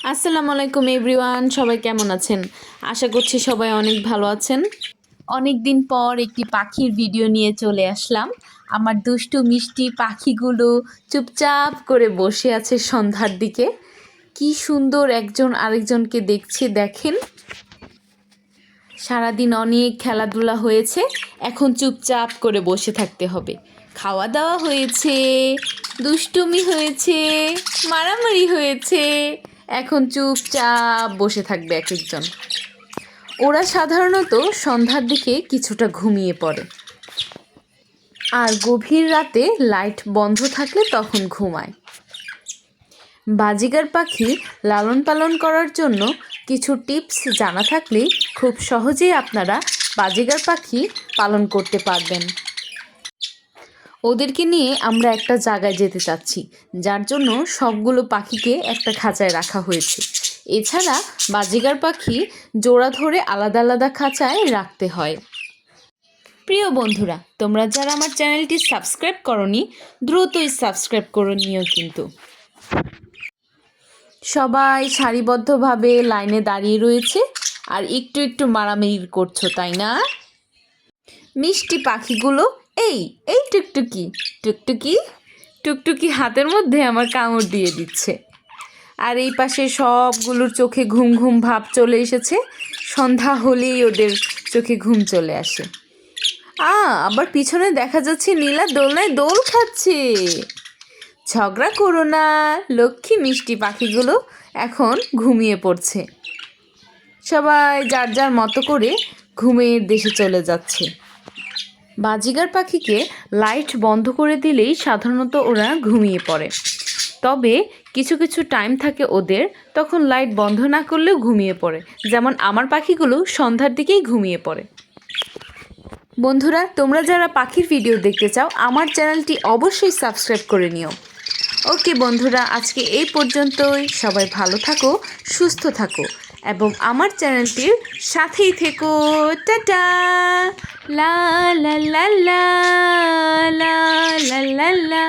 আসসালামু আলাইকুম এভরিওয়ান, সবাই কেমন আছেন? আশা করছি সবাই অনেক ভালো আছেন। অনেক দিন পর একটি পাখির ভিডিও নিয়ে চলে আসলাম। আমার দুষ্টু মিষ্টি পাখিগুলো চুপচাপ করে বসে আছে সন্ধ্যার দিকে। কি সুন্দর একজন আরেকজনকে দেখছে দেখেন। সারাদিন অনেক খেলাধুলা হয়েছে, এখন চুপচাপ করে বসে থাকতে হবে। খাওয়া দাওয়া হয়েছে, দুষ্টুমি হয়েছে, মারামারি হয়েছে, এখন চুপচাপ বসে থাকবে এক একজন। ওরা সাধারণত সন্ধ্যার দিকে কিছুটা ঘুমিয়ে পড়ে, আর গভীর রাতে লাইট বন্ধ থাকলে তখন ঘুমায়। বাজিগার পাখি লালন পালন করার জন্য কিছু টিপস জানা থাকলে খুব সহজেই আপনারা বাজিগার পাখি পালন করতে পারবেন। ওদেরকে নিয়ে আমরা একটা জায়গায় যেতে চাচ্ছি, যার জন্য সবগুলো পাখিকে একটা খাঁচায় রাখা হয়েছে। এছাড়া বাজিগার পাখি জোড়া ধরে আলাদা আলাদা খাঁচায় রাখতে হয়। প্রিয় বন্ধুরা, তোমরা যারা আমার চ্যানেলটি সাবস্ক্রাইব করনি, দ্রুতই সাবস্ক্রাইব করে নিও কিন্তু। সবাই সারিবদ্ধভাবে লাইনে দাঁড়িয়ে রয়েছে আর একটু একটু মারামারি করছো, তাই না? মিষ্টি পাখিগুলো এই এই টুকটুকি টুকটুকি টুকটুকি হাতের মধ্যে আমার কামড় দিয়ে দিচ্ছে। আর এই পাশে সবগুলোর চোখে ঘুম ঘুম ভাব চলে এসেছে। সন্ধ্যা হলেই ওদের চোখে ঘুম চলে আসে। আবার পিছনে দেখা যাচ্ছে নীলা দোলনায় দোল খাচ্ছে। ঝগড়া করো না, লক্ষ্মী মিষ্টি পাখিগুলো এখন ঘুমিয়ে পড়ছে। সবাই যার যার মতো করে ঘুমের দেশে চলে যাচ্ছে। বাজিগার পাখিকে লাইট বন্ধ করে দিলেই সাধারণত ওরা ঘুমিয়ে পড়ে। তবে কিছু কিছু টাইম থাকে ওদের, তখন লাইট বন্ধ না করলেও ঘুমিয়ে পড়ে। যেমন আমার পাখিগুলো সন্ধ্যার দিকেই ঘুমিয়ে পড়ে। বন্ধুরা, তোমরা যারা পাখির ভিডিও দেখতে চাও আমার চ্যানেলটি অবশ্যই সাবস্ক্রাইব করে নিও। ওকে বন্ধুরা, আজকে এই পর্যন্তই। সবাই ভালো থাকো, সুস্থ থাকো এবং আমার চ্যানেলটির সাথেই থেকো। টাটা। লা লা লা লা লা লা লা লা।